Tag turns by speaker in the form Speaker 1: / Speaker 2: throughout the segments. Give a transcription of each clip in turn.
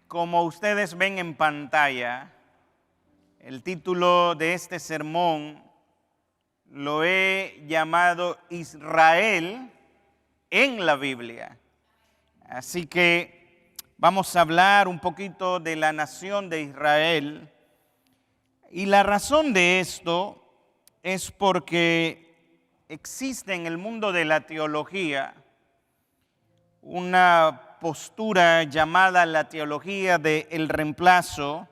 Speaker 1: Como ustedes ven en pantalla, el título de este sermón lo he llamado Israel en la Biblia. Así que vamos a hablar un poquito de la nación de Israel. Y la razón de esto es porque existe en el mundo de la teología una postura llamada la teología del reemplazo,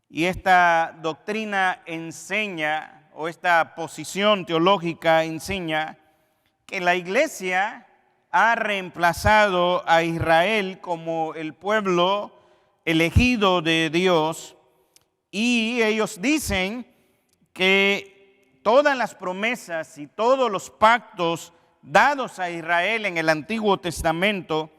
Speaker 1: y esta doctrina enseña, o esta posición teológica enseña, que la iglesia ha reemplazado a Israel como el pueblo elegido de Dios, y ellos dicen que todas las promesas y todos los pactos dados a Israel en el Antiguo Testamento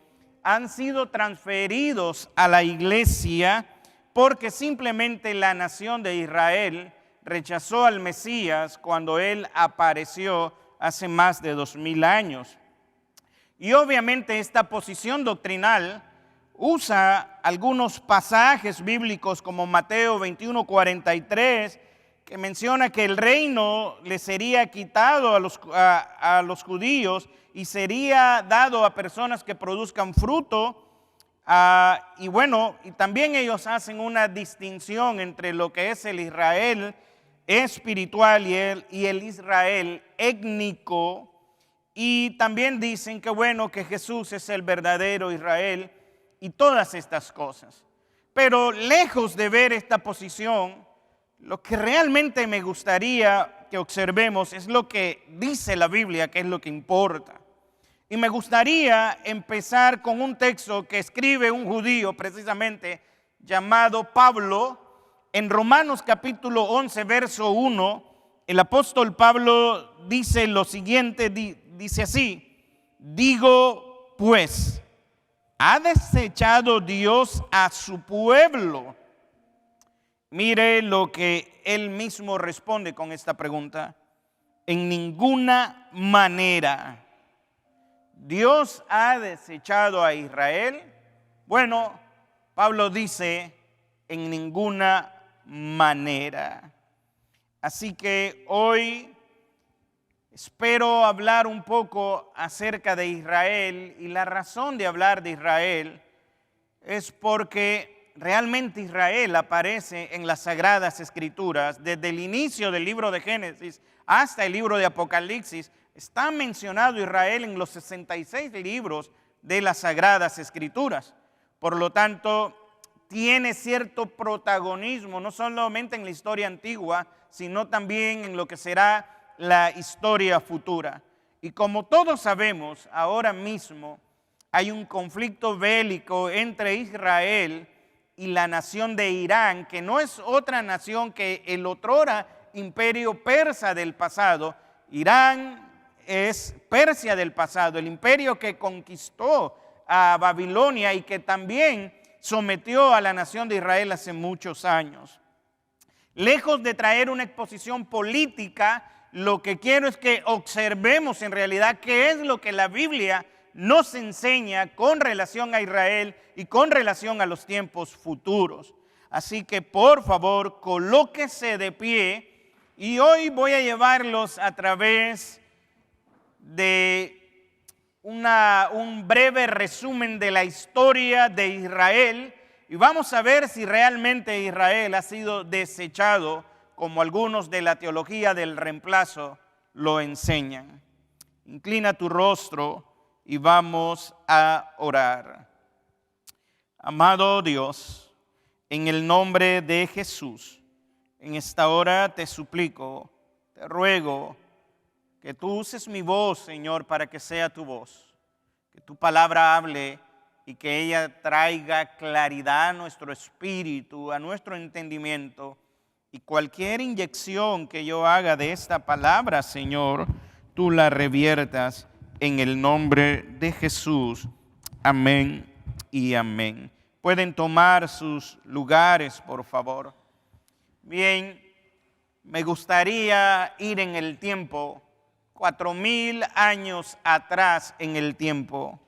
Speaker 1: han sido transferidos a la iglesia porque simplemente la nación de Israel rechazó al Mesías cuando él apareció hace más de 2000 años. Y obviamente esta posición doctrinal usa algunos pasajes bíblicos como Mateo 21:43, que menciona que el reino le sería quitado a los judíos y sería dado a personas que produzcan fruto. Y también ellos hacen una distinción entre lo que es el Israel espiritual y el Israel étnico. Y también dicen que Jesús es el verdadero Israel y todas estas cosas. Pero lejos de ver esta posición, lo que realmente me gustaría que observemos es lo que dice la Biblia, que es lo que importa. Y me gustaría empezar con un texto que escribe un judío precisamente llamado Pablo. En Romanos capítulo 11, verso 1, el apóstol Pablo dice lo siguiente, dice así: digo pues, ¿ha desechado Dios a su pueblo? Mire lo que él mismo responde con esta pregunta: en ninguna manera. ¿Dios ha desechado a Israel? Bueno, Pablo dice, en ninguna manera. Así que hoy espero hablar un poco acerca de Israel, y la razón de hablar de Israel es porque realmente Israel aparece en las Sagradas Escrituras. Desde el inicio del libro de Génesis hasta el libro de Apocalipsis está mencionado Israel en los 66 libros de las Sagradas Escrituras. Por lo tanto, tiene cierto protagonismo, no solamente en la historia antigua, sino también en lo que será la historia futura. Y como todos sabemos, ahora mismo hay un conflicto bélico entre Israel y la nación de Irán, que no es otra nación que el otrora imperio persa del pasado. Irán es Persia del pasado, el imperio que conquistó a Babilonia y que también sometió a la nación de Israel hace muchos años. Lejos de traer una exposición política, lo que quiero es que observemos en realidad qué es lo que la Biblia nos enseña con relación a Israel y con relación a los tiempos futuros. Así que por favor, colóquese de pie, y hoy voy a llevarlos a través de un breve resumen de la historia de Israel, y vamos a ver si realmente Israel ha sido desechado como algunos de la teología del reemplazo lo enseñan. Inclina tu rostro y vamos a orar. Amado Dios, en el nombre de Jesús, en esta hora te suplico, te ruego que tú uses mi voz, Señor, para que sea tu voz, que tu palabra hable y que ella traiga claridad a nuestro espíritu, a nuestro entendimiento, y cualquier inyección que yo haga de esta palabra, Señor, tú la reviertas en el nombre de Jesús. Amén y amén. Pueden tomar sus lugares, por favor. Bien, me gustaría ir en el tiempo, 4000 años atrás en el tiempo.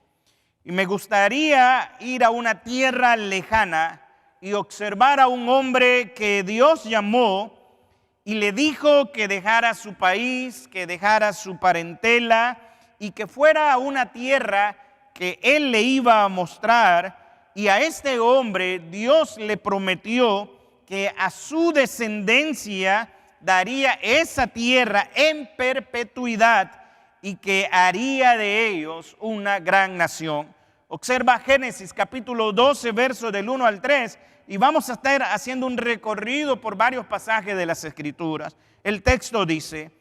Speaker 1: Y me gustaría ir a una tierra lejana y observar a un hombre que Dios llamó y le dijo que dejara su país, que dejara su parentela y que fuera a una tierra que él le iba a mostrar. Y a este hombre Dios le prometió que a su descendencia daría esa tierra en perpetuidad y que haría de ellos una gran nación. Observa Génesis capítulo 12, verso del 1 al 3, y vamos a estar haciendo un recorrido por varios pasajes de las Escrituras. El texto dice: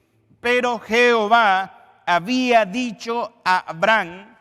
Speaker 1: pero Jehová había dicho a Abraham: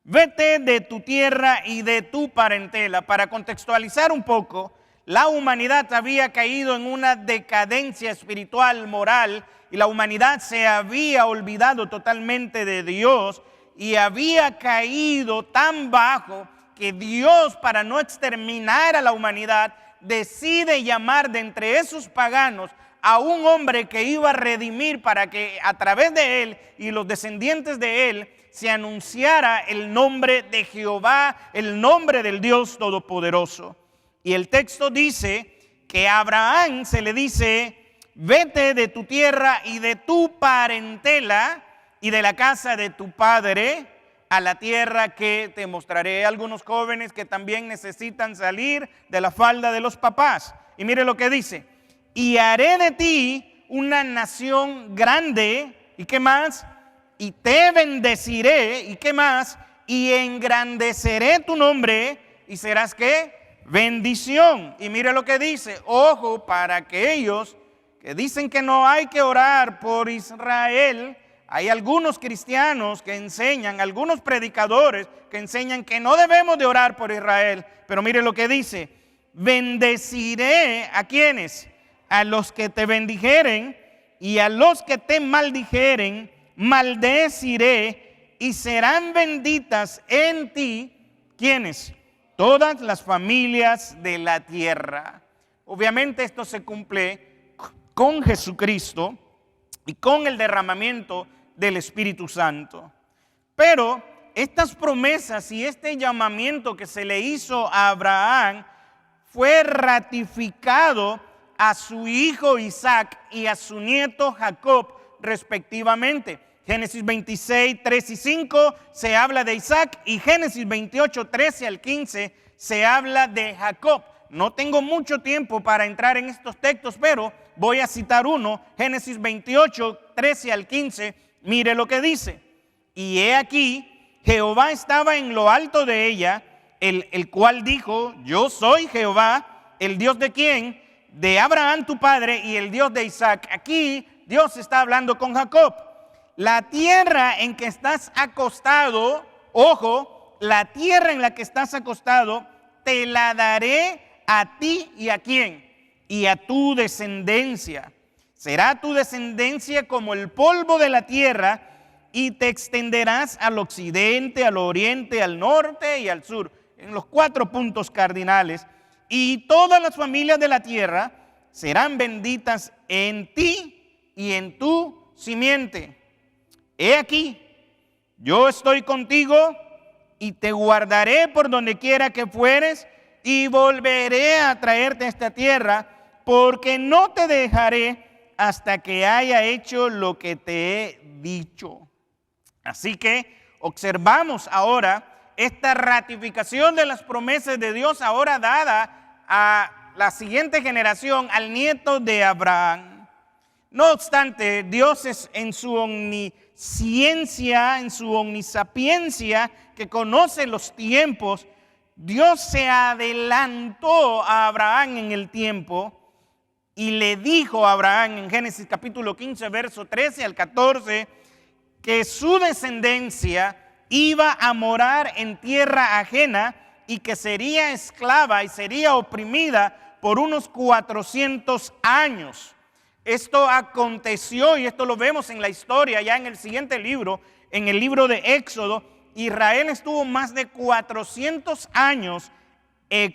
Speaker 1: vete de tu tierra y de tu parentela. Para contextualizar un poco, la humanidad había caído en una decadencia espiritual, moral, y la humanidad se había olvidado totalmente de Dios y había caído tan bajo que Dios, para no exterminar a la humanidad, decide llamar de entre esos paganos a un hombre que iba a redimir, para que a través de él y los descendientes de él se anunciara el nombre de Jehová, el nombre del Dios Todopoderoso. Y el texto dice que a Abraham se le dice: vete de tu tierra y de tu parentela y de la casa de tu padre a la tierra que te mostraré. Algunos jóvenes que también necesitan salir de la falda de los papás. Y mire lo que dice: y haré de ti una nación grande. ¿Y qué más? Y te bendeciré. ¿Y qué más? Y engrandeceré tu nombre. ¿Y serás qué? Bendición. Y mire lo que dice: ojo, para aquellos que dicen que no hay que orar por Israel. Hay algunos cristianos que enseñan, algunos predicadores que enseñan que no debemos de orar por Israel. Pero mire lo que dice: bendeciré ¿a quiénes? A los que te bendijeren, y a los que te maldijeren maldeciré, y serán benditas en ti ¿quiénes? Todas las familias de la tierra. Obviamente esto se cumple con Jesucristo y con el derramamiento del Espíritu Santo. Pero estas promesas y este llamamiento que se le hizo a Abraham fue ratificado a su hijo Isaac y a su nieto Jacob respectivamente. Génesis 26, 3 y 5 se habla de Isaac, y Génesis 28, 13 al 15 se habla de Jacob. No tengo mucho tiempo para entrar en estos textos, pero voy a citar uno. Génesis 28, 13 al 15, mire lo que dice: y he aquí, Jehová estaba en lo alto de ella, el cual dijo: yo soy Jehová, el Dios de quién, de Abraham tu padre, y el Dios de Isaac. Aquí Dios está hablando con Jacob. La tierra en que estás acostado, ojo, la tierra en la que estás acostado, te la daré a ti y a quién, y a tu descendencia. Será tu descendencia como el polvo de la tierra, y te extenderás al occidente, al oriente, al norte y al sur, en los 4 puntos cardinales. Y todas las familias de la tierra serán benditas en ti y en tu simiente. He aquí, yo estoy contigo y te guardaré por donde quiera que fueres, y volveré a traerte a esta tierra, porque no te dejaré hasta que haya hecho lo que te he dicho. Así que observamos ahora esta ratificación de las promesas de Dios, ahora dada a la siguiente generación, al nieto de Abraham. No obstante, Dios es en su omnisciencia, en su omnisapiencia, que conoce los tiempos. Dios se adelantó a Abraham en el tiempo y le dijo a Abraham en Génesis capítulo 15, verso 13 al 14, que su descendencia iba a morar en tierra ajena y que sería esclava y sería oprimida por unos 400 años. Esto aconteció, y esto lo vemos en la historia, ya en el siguiente libro, en el libro de Éxodo. Israel estuvo más de 400 años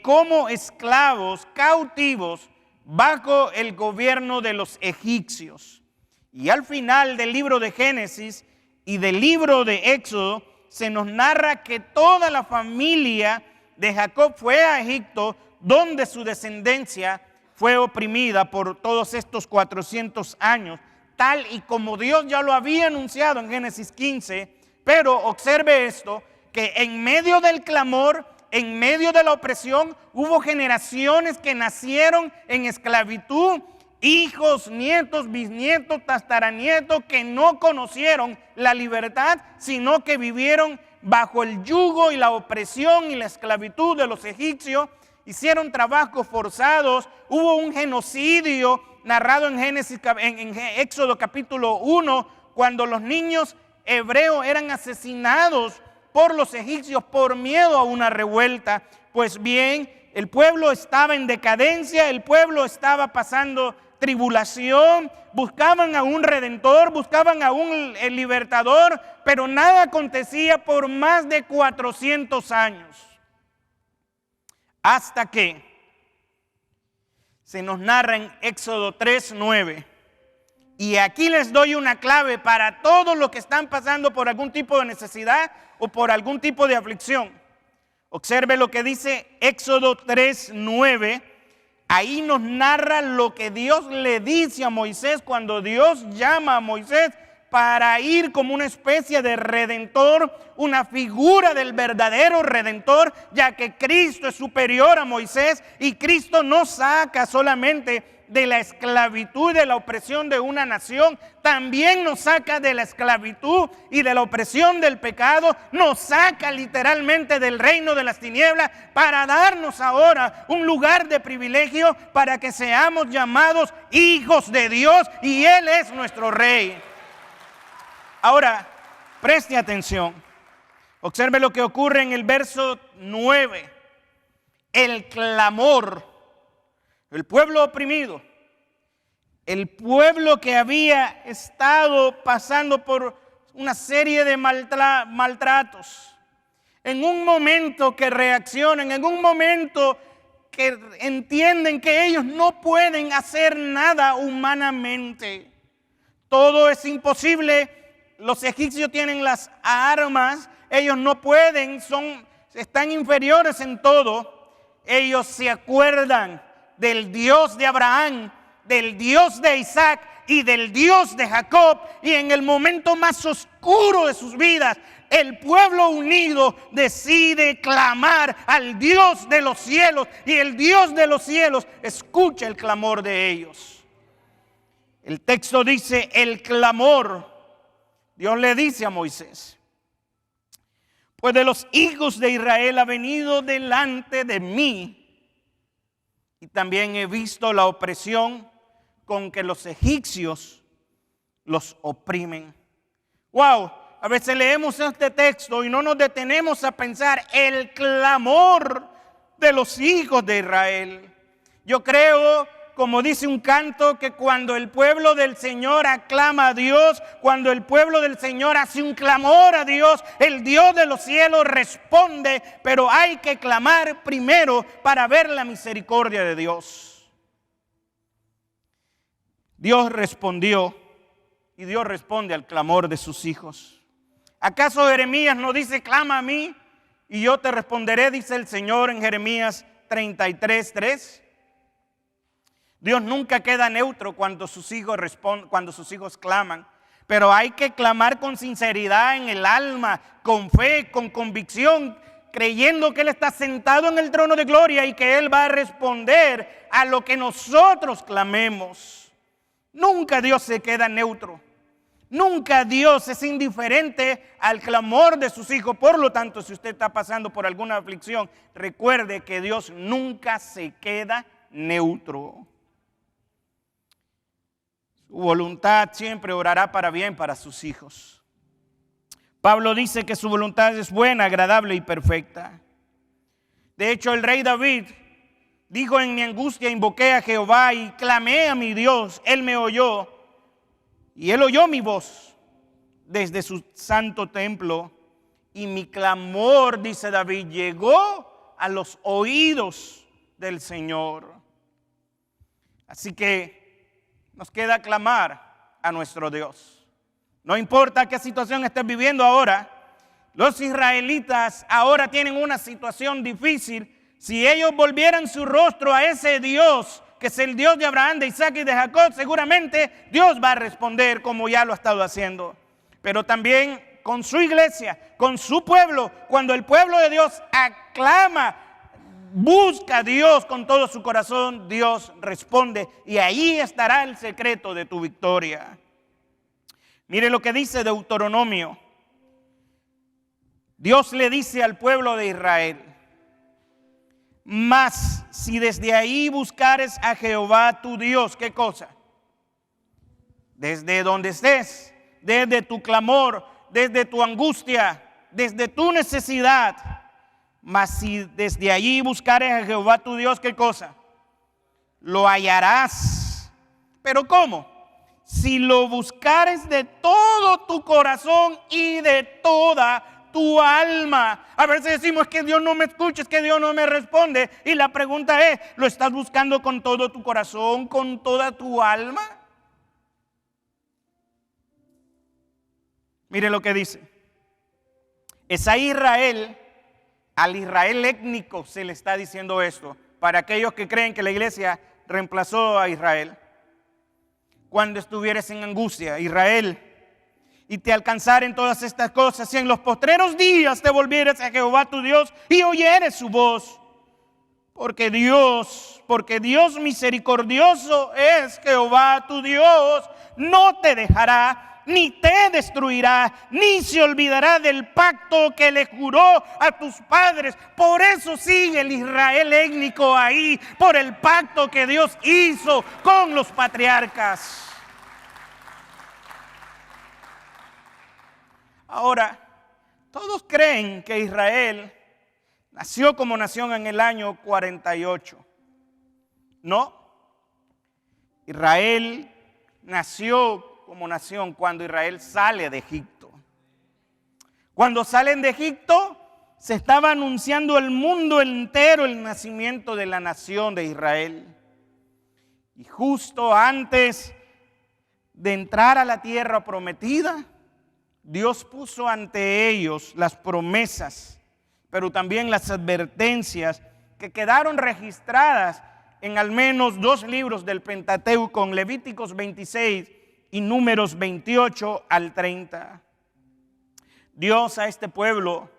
Speaker 1: como esclavos, cautivos, bajo el gobierno de los egipcios. Y al final del libro de Génesis y del libro de Éxodo se nos narra que toda la familia de Jacob fue a Egipto, donde su descendencia fue oprimida por todos estos 400 años, tal y como Dios ya lo había anunciado en Génesis 15. Pero observe esto, que en medio del clamor, en medio de la opresión, hubo generaciones que nacieron en esclavitud, hijos, nietos, bisnietos, tataranietos, que no conocieron la libertad, sino que vivieron bajo el yugo y la opresión y la esclavitud de los egipcios. Hicieron trabajos forzados, hubo un genocidio narrado en Éxodo capítulo 1, cuando los niños hebreos eran asesinados por los egipcios por miedo a una revuelta. Pues bien, el pueblo estaba en decadencia, el pueblo estaba pasando tribulación, buscaban a un redentor, buscaban a un libertador, pero nada acontecía por más de 400 años. Hasta que se nos narra en Éxodo 3:9. Y aquí les doy una clave para todos los que están pasando por algún tipo de necesidad o por algún tipo de aflicción. Observe lo que dice Éxodo 3:9. Ahí nos narra lo que Dios le dice a Moisés cuando Dios llama a Moisés para ir como una especie de redentor, una figura del verdadero redentor, ya que Cristo es superior a Moisés y Cristo no saca solamente de la esclavitud y de la opresión de una nación, también nos saca de la esclavitud y de la opresión del pecado, nos saca literalmente del reino de las tinieblas para darnos ahora un lugar de privilegio para que seamos llamados hijos de Dios y Él es nuestro Rey. Ahora, preste atención, observe lo que ocurre en el verso 9, el clamor. El pueblo oprimido, el pueblo que había estado pasando por una serie de maltratos, en un momento que reaccionan, en un momento que entienden que ellos no pueden hacer nada humanamente. Todo es imposible. Los egipcios tienen las armas, ellos no pueden, están inferiores en todo. Ellos se acuerdan del Dios de Abraham, del Dios de Isaac y del Dios de Jacob, y en el momento más oscuro de sus vidas, el pueblo unido decide clamar al Dios de los cielos, y el Dios de los cielos escucha el clamor de ellos. El texto dice, el clamor, Dios le dice a Moisés: pues de los hijos de Israel ha venido delante de mí, y también he visto la opresión con que los egipcios los oprimen. Wow, a veces leemos este texto y no nos detenemos a pensar el clamor de los hijos de Israel. Yo creo, como dice un canto, que cuando el pueblo del Señor aclama a Dios, cuando el pueblo del Señor hace un clamor a Dios, el Dios de los cielos responde, pero hay que clamar primero para ver la misericordia de Dios. Dios respondió y Dios responde al clamor de sus hijos. ¿Acaso Jeremías no dice, clama a mí y yo te responderé, dice el Señor en Jeremías 33:3? Dios nunca queda neutro cuando sus hijos claman, pero hay que clamar con sinceridad en el alma, con fe, con convicción, creyendo que Él está sentado en el trono de gloria y que Él va a responder a lo que nosotros clamemos. Nunca Dios se queda neutro, nunca Dios es indiferente al clamor de sus hijos. Por lo tanto, si usted está pasando por alguna aflicción, recuerde que Dios nunca se queda neutro. Su voluntad siempre obrará para bien para sus hijos. Pablo dice que su voluntad es buena, agradable y perfecta. De hecho, el rey David dijo: en mi angustia invoqué a Jehová y clamé a mi Dios. Él me oyó y Él oyó mi voz desde su santo templo. Y mi clamor, dice David, llegó a los oídos del Señor. Así que nos queda clamar a nuestro Dios. No importa qué situación estés viviendo ahora, Los israelitas ahora tienen una situación difícil. Si ellos volvieran su rostro a ese Dios, que es el Dios de Abraham, de Isaac y de Jacob, seguramente Dios va a responder como ya lo ha estado haciendo. Pero también con su iglesia, con su pueblo, cuando el pueblo de Dios aclama, busca a Dios con todo su corazón, Dios responde. Y ahí estará el secreto de tu victoria. Mire lo que dice Deuteronomio. Dios le dice al pueblo de Israel: mas si desde ahí buscares a Jehová tu Dios, ¿qué cosa? Desde donde estés, desde tu clamor, desde tu angustia, desde tu necesidad. Mas si desde allí buscares a Jehová tu Dios, ¿qué cosa? Lo hallarás. ¿Pero cómo? Si lo buscares de todo tu corazón y de toda tu alma. A veces decimos que Dios no me escucha, es que Dios no me responde. Y la pregunta es, ¿lo estás buscando con todo tu corazón, con toda tu alma? Mire lo que dice. Es a Israel, al Israel étnico se le está diciendo esto. Para aquellos que creen que la iglesia reemplazó a Israel. Cuando estuvieres en angustia, Israel, y te alcanzaren todas estas cosas, y en los postreros días te volvieres a Jehová tu Dios y oyeres su voz, porque Dios misericordioso es Jehová tu Dios, no te dejará, ni te destruirá, ni se olvidará del pacto que le juró a tus padres. Por eso sigue el Israel étnico ahí, por el pacto que Dios hizo con los patriarcas. Ahora, todos creen que Israel nació como nación en el año 48. No, Israel nació como nación cuando Israel sale de Egipto. Cuando salen de Egipto, se estaba anunciando al mundo entero el nacimiento de la nación de Israel. Y justo antes de entrar a la tierra prometida, Dios puso ante ellos las promesas, pero también las advertencias que quedaron registradas en al menos 2 libros del Pentateuco, en Levíticos 26 y Números 28 al 30. Dios a este pueblo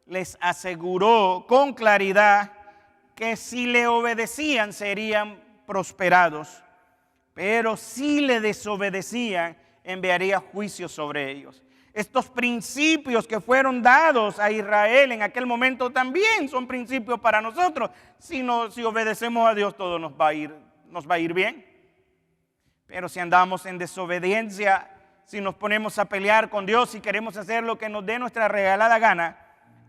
Speaker 1: les aseguró con claridad que si le obedecían serían prosperados, pero si le desobedecían enviaría juicio sobre ellos. Estos principios que fueron dados a Israel en aquel momento también son principios para nosotros. Si obedecemos a Dios, todo nos va a ir bien. Pero si andamos en desobediencia, si nos ponemos a pelear con Dios y queremos hacer lo que nos dé nuestra regalada gana,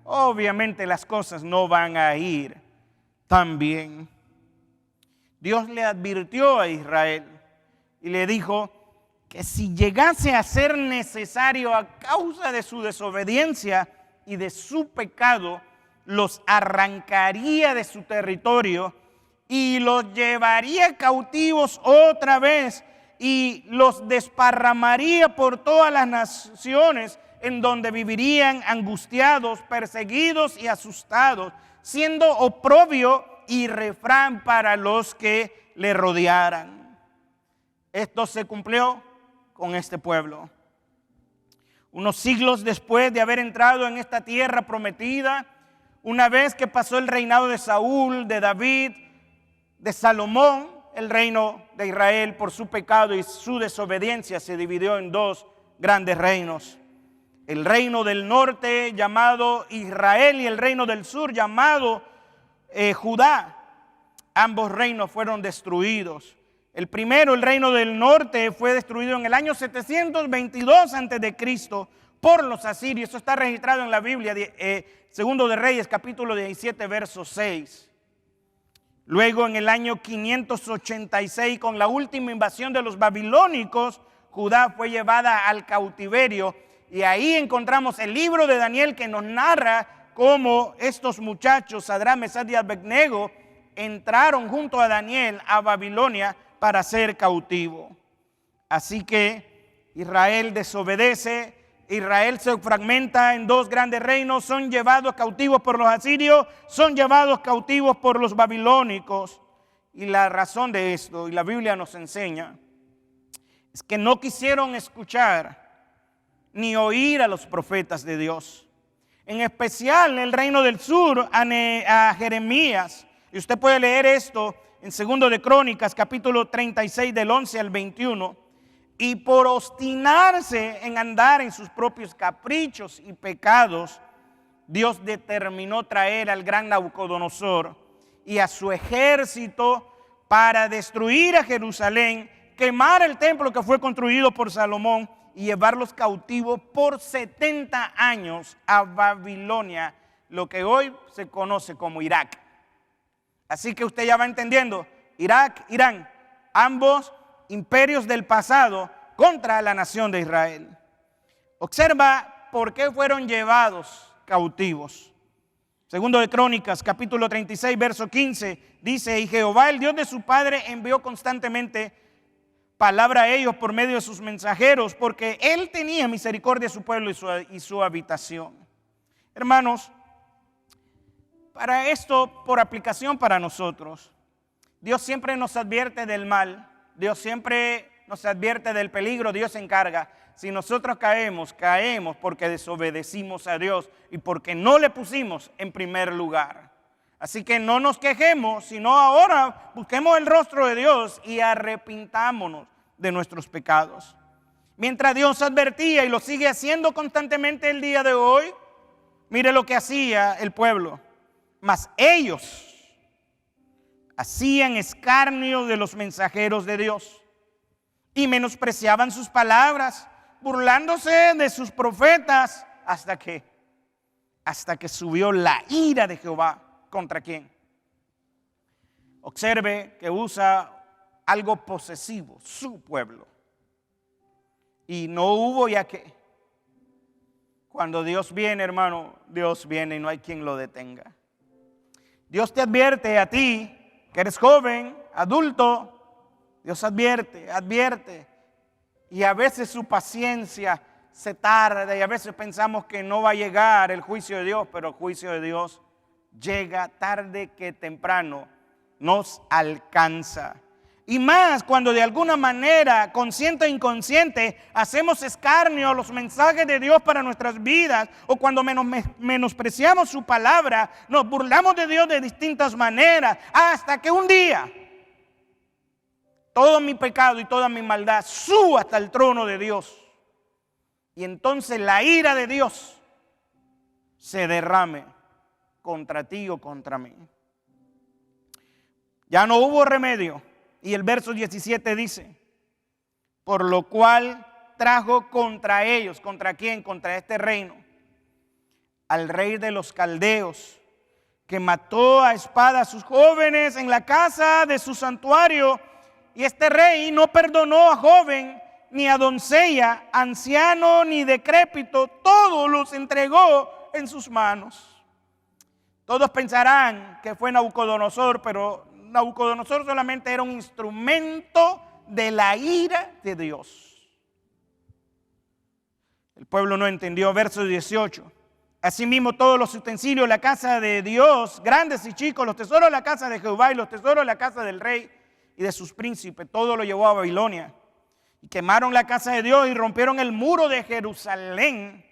Speaker 1: obviamente las cosas no van a ir tan bien. Dios le advirtió a Israel y le dijo que si llegase a ser necesario a causa de su desobediencia y de su pecado, los arrancaría de su territorio y los llevaría cautivos otra vez y los desparramaría por todas las naciones en donde vivirían angustiados, perseguidos y asustados, siendo oprobio y refrán para los que le rodearan. Esto se cumplió con este pueblo. Unos siglos después de haber entrado en esta tierra prometida, una vez que pasó el reinado de Saúl, de David, de Salomón, el reino de Israel por su pecado y su desobediencia se dividió en 2 grandes reinos. El reino del norte llamado Israel y el reino del sur llamado Judá. Ambos reinos fueron destruidos. El primero, el reino del norte, fue destruido en el año 722 a.C. por los asirios. Eso está registrado en la Biblia, Segundo de Reyes, capítulo 17, verso 6. Luego, en el año 586, con la última invasión de los babilónicos, Judá fue llevada al cautiverio. Y ahí encontramos el libro de Daniel que nos narra cómo estos muchachos, Sadrach, Mesach y Abednego, entraron junto a Daniel a Babilonia para ser cautivo. Así que Israel desobedece, Israel se fragmenta en dos grandes reinos, son llevados cautivos por los asirios, son llevados cautivos por los babilónicos. Y la razón de esto, y la Biblia nos enseña, es que no quisieron escuchar ni oír a los profetas de Dios. En especial el reino del sur, a Jeremías. Y usted puede leer esto en 2 de Crónicas, capítulo 36, del 11 al 21. Y por obstinarse en andar en sus propios caprichos y pecados, Dios determinó traer al gran Nabucodonosor y a su ejército para destruir a Jerusalén, quemar el templo que fue construido por Salomón y llevarlos cautivos por 70 años a Babilonia, lo que hoy se conoce como Irak. Así que usted ya va entendiendo, Irak, Irán, ambos imperios del pasado contra la nación de Israel. Observa por qué fueron llevados cautivos. 2 de Crónicas, capítulo 36, verso 15, dice: y Jehová, el Dios de su padre, envió constantemente palabra a ellos por medio de sus mensajeros, porque él tenía misericordia de su pueblo y su habitación. Hermanos, para esto, por aplicación para nosotros, Dios siempre nos advierte del mal, Dios siempre nos advierte del peligro, Dios se encarga. Si nosotros caemos porque desobedecimos a Dios y porque no le pusimos en primer lugar. Así que no nos quejemos, sino ahora busquemos el rostro de Dios y arrepintámonos de nuestros pecados. Mientras Dios advertía y lo sigue haciendo constantemente el día de hoy, mire lo que hacía el pueblo. Mas ellos hacían escarnio de los mensajeros de Dios y menospreciaban sus palabras, burlándose de sus profetas, hasta que subió la ira de Jehová. ¿Contra quién? Observe que usa algo posesivo, su pueblo. Y no hubo ya que. Cuando Dios viene, hermano, Dios viene y no hay quien lo detenga. Dios te advierte a ti, que eres joven, adulto. Dios advierte. Y a veces su paciencia se tarda y a veces pensamos que no va a llegar el juicio de Dios, pero el juicio de Dios llega tarde que temprano, nos alcanza. Y más cuando de alguna manera, consciente o inconsciente, hacemos escarnio a los mensajes de Dios para nuestras vidas, o cuando menospreciamos su palabra, nos burlamos de Dios de distintas maneras, hasta que un día todo mi pecado y toda mi maldad suba hasta el trono de Dios. Y entonces la ira de Dios se derrame contra ti o contra mí. Ya no hubo remedio. Y el verso 17 dice: por lo cual trajo contra ellos. ¿Contra quién? Contra este reino. Al rey de los caldeos, que mató a espada a sus jóvenes en la casa de su santuario. Y este rey no perdonó a joven, ni a doncella, anciano, ni decrépito. Todos los entregó en sus manos. Todos pensarán que fue Nabucodonosor, pero Nabucodonosor solamente era un instrumento de la ira de Dios. El pueblo no entendió. Verso 18. Asimismo todos los utensilios de la casa de Dios, grandes y chicos, los tesoros de la casa de Jehová y los tesoros de la casa del rey y de sus príncipes, todo lo llevó a Babilonia. Y quemaron la casa de Dios y rompieron el muro de Jerusalén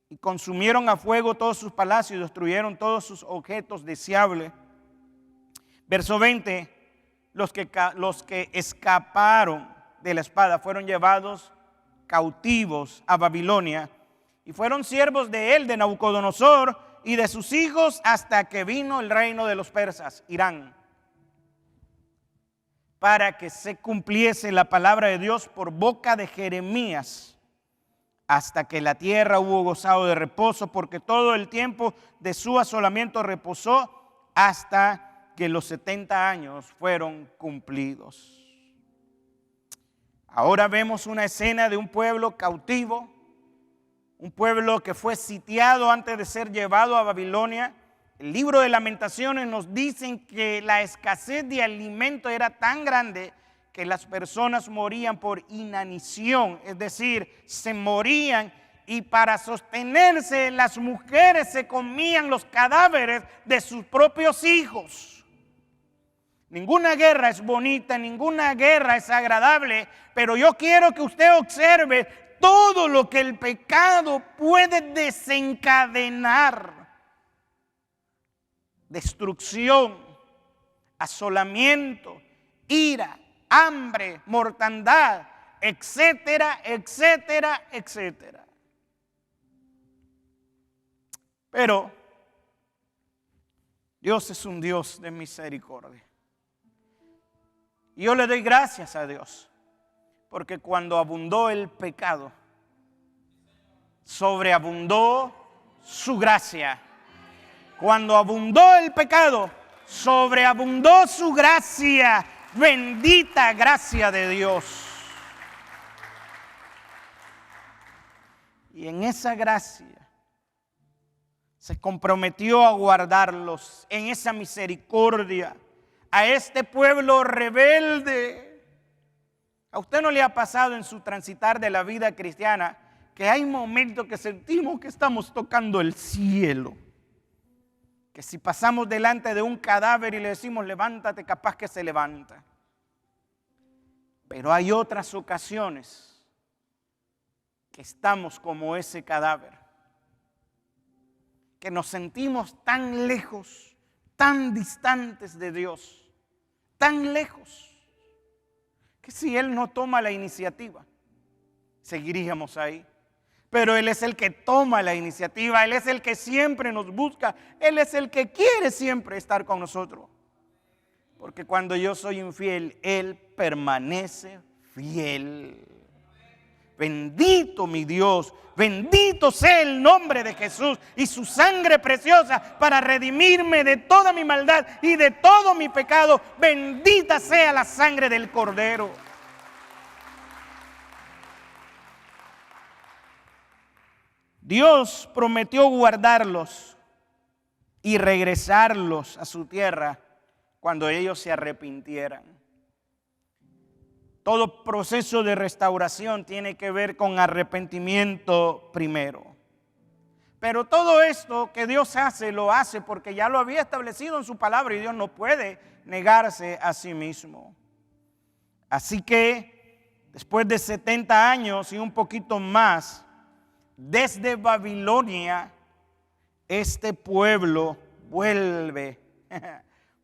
Speaker 1: y consumieron a fuego todos sus palacios y destruyeron todos sus objetos deseables. Verso 20, los que escaparon de la espada fueron llevados cautivos a Babilonia y fueron siervos de él, de Nabucodonosor y de sus hijos, hasta que vino el reino de los persas, Irán, para que se cumpliese la palabra de Dios por boca de Jeremías, hasta que la tierra hubo gozado de reposo, porque todo el tiempo de su asolamiento reposó hasta que los 70 años fueron cumplidos. Ahora vemos una escena de un pueblo cautivo, un pueblo que fue sitiado antes de ser llevado a Babilonia. El libro de Lamentaciones nos dice que la escasez de alimento era tan grande que las personas morían por inanición, es decir, se morían y para sostenerse las mujeres se comían los cadáveres de sus propios hijos. Ninguna guerra es bonita, ninguna guerra es agradable, pero yo quiero que usted observe todo lo que el pecado puede desencadenar. Destrucción, asolamiento, ira, hambre, mortandad, etcétera, etcétera, etcétera. Pero Dios es un Dios de misericordia. Y yo le doy gracias a Dios, porque cuando abundó el pecado, sobreabundó su gracia. Cuando abundó el pecado, sobreabundó su gracia. Bendita gracia de Dios. Y en esa gracia se comprometió a guardarlos, en esa misericordia, a este pueblo rebelde. ¿A usted no le ha pasado en su transitar de la vida cristiana que hay momentos que sentimos que estamos tocando el cielo? Que si pasamos delante de un cadáver y le decimos levántate, capaz que se levanta. Pero hay otras ocasiones que estamos como ese cadáver, que nos sentimos tan lejos, tan distantes de Dios, tan lejos, que si Él no toma la iniciativa, seguiríamos ahí. Pero Él es el que toma la iniciativa, Él es el que siempre nos busca, Él es el que quiere siempre estar con nosotros. Porque cuando yo soy infiel, Él permanece fiel. Bendito mi Dios, bendito sea el nombre de Jesús y su sangre preciosa para redimirme de toda mi maldad y de todo mi pecado. Bendita sea la sangre del Cordero. Dios prometió guardarlos y regresarlos a su tierra cuando ellos se arrepintieran. Todo proceso de restauración tiene que ver con arrepentimiento primero. Pero todo esto que Dios hace, lo hace porque ya lo había establecido en su palabra y Dios no puede negarse a sí mismo. Así que después de 70 años y un poquito más, desde Babilonia, este pueblo vuelve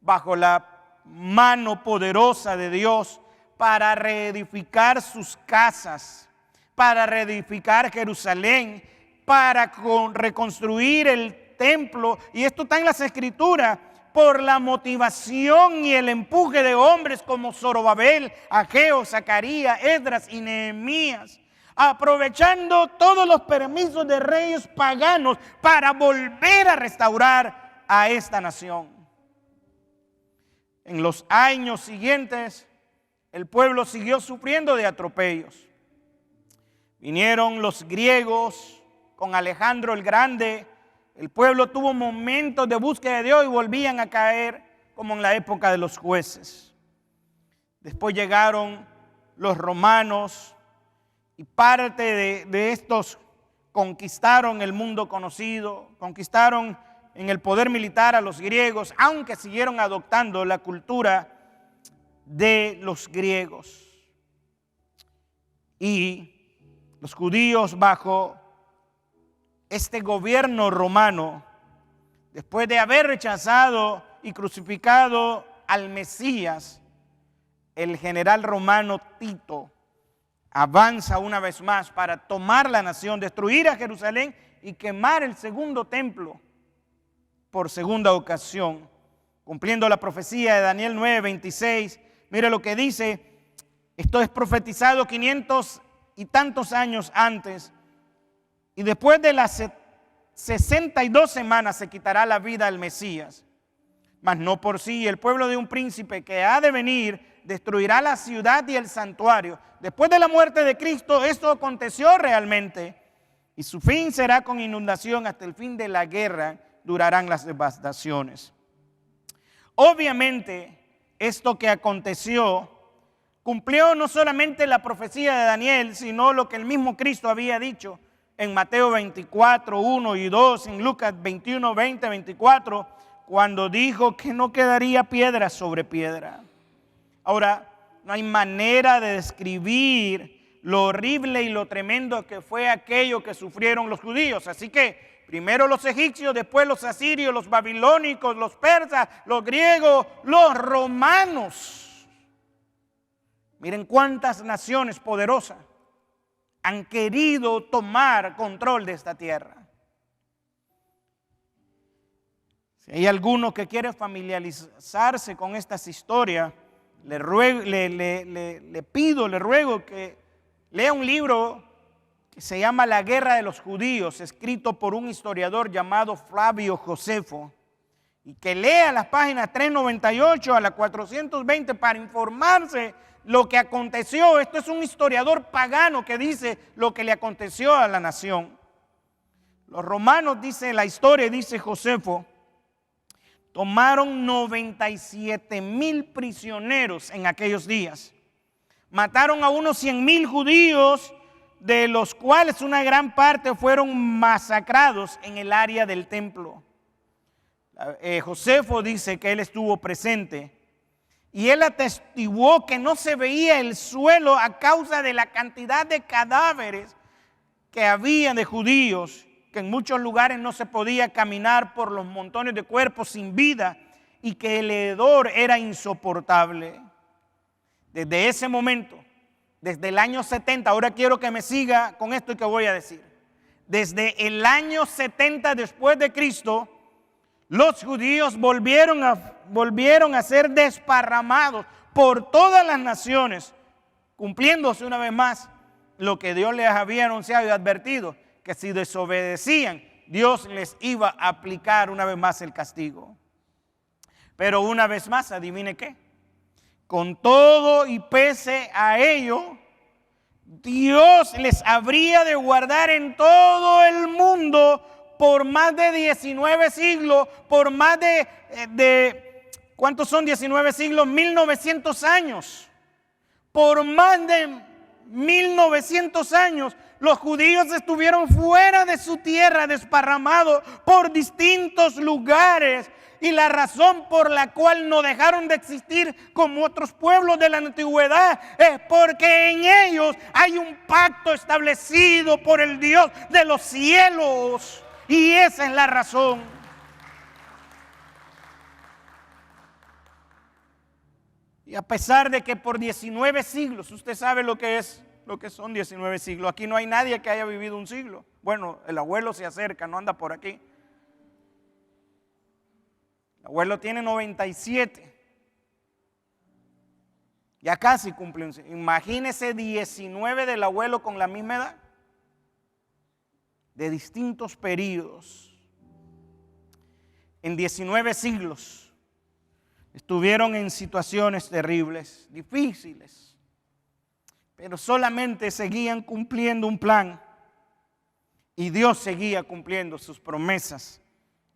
Speaker 1: bajo la mano poderosa de Dios para reedificar sus casas, para reedificar Jerusalén, para reconstruir el templo. Y esto está en las Escrituras, por la motivación y el empuje de hombres como Zorobabel, Ageo, Zacarías, Esdras y Nehemías, aprovechando todos los permisos de reyes paganos para volver a restaurar a esta nación. En los años siguientes, el pueblo siguió sufriendo de atropellos. Vinieron los griegos con Alejandro el Grande. El pueblo tuvo momentos de búsqueda de Dios y volvían a caer como en la época de los jueces. Después llegaron los romanos y parte de estos conquistaron el mundo conocido, conquistaron en el poder militar a los griegos, aunque siguieron adoptando la cultura de los griegos. Y los judíos bajo este gobierno romano, después de haber rechazado y crucificado al Mesías, el general romano Tito avanza una vez más para tomar la nación, destruir a Jerusalén y quemar el segundo templo por segunda ocasión, cumpliendo la profecía de Daniel 9:26. Mire lo que dice, esto es profetizado 500 y tantos años antes, y después de las 62 semanas se quitará la vida al Mesías, mas no por sí. El pueblo de un príncipe que ha de venir destruirá la ciudad y el santuario. Después de la muerte de Cristo, esto aconteció realmente, y su fin será con inundación. Hasta el fin de la guerra durarán las devastaciones. Obviamente, esto que aconteció cumplió no solamente la profecía de Daniel, sino lo que el mismo Cristo había dicho. en Mateo 24, 1 y 2, en Lucas 21, 20, 24, cuando dijo que no quedaría piedra sobre piedra. Ahora, no hay manera de describir lo horrible y lo tremendo que fue aquello que sufrieron los judíos. Así que primero los egipcios, después los asirios, los babilónicos, los persas, los griegos, los romanos. Miren cuántas naciones poderosas han querido tomar control de esta tierra. Si hay alguno que quiere familiarizarse con estas historias, le ruego que lea un libro que se llama La Guerra de los Judíos, escrito por un historiador llamado Flavio Josefo, y que lea las páginas 398 a la 420 para informarse lo que aconteció. Esto es un historiador pagano que dice lo que le aconteció a la nación. Los romanos, dice la historia, dice Josefo, tomaron 97,000 prisioneros en aquellos días. Mataron a unos 100,000 judíos, de los cuales una gran parte fueron masacrados en el área del templo. Josefo dice que él estuvo presente y él atestiguó que no se veía el suelo a causa de la cantidad de cadáveres que había de judíos, que en muchos lugares no se podía caminar por los montones de cuerpos sin vida y que el hedor era insoportable. Desde ese momento, desde el año 70, ahora quiero que me siga con esto que voy a decir. Desde el año 70 después de Cristo, los judíos volvieron a ser desparramados por todas las naciones, cumpliéndose una vez más lo que Dios les había anunciado y advertido, que si desobedecían, Dios les iba a aplicar una vez más el castigo. Pero una vez más, adivine qué, con todo y pese a ello, Dios les habría de guardar en todo el mundo por más de 19 siglos, por más ¿cuántos son 19 siglos? 1900 años. Por más de 1900 años, los judíos estuvieron fuera de su tierra, desparramados por distintos lugares. Y la razón por la cual no dejaron de existir como otros pueblos de la antigüedad es porque en ellos hay un pacto establecido por el Dios de los cielos. Y esa es la razón. Y a pesar de que por 19 siglos, usted sabe lo que son 19 siglos. Aquí no hay nadie que haya vivido un siglo. Bueno, el abuelo se acerca, no anda por aquí. El abuelo tiene 97. Ya casi cumple un siglo. Imagínese 19 del abuelo con la misma edad. De distintos periodos. En 19 siglos. Estuvieron en situaciones terribles, difíciles, pero solamente seguían cumpliendo un plan y Dios seguía cumpliendo sus promesas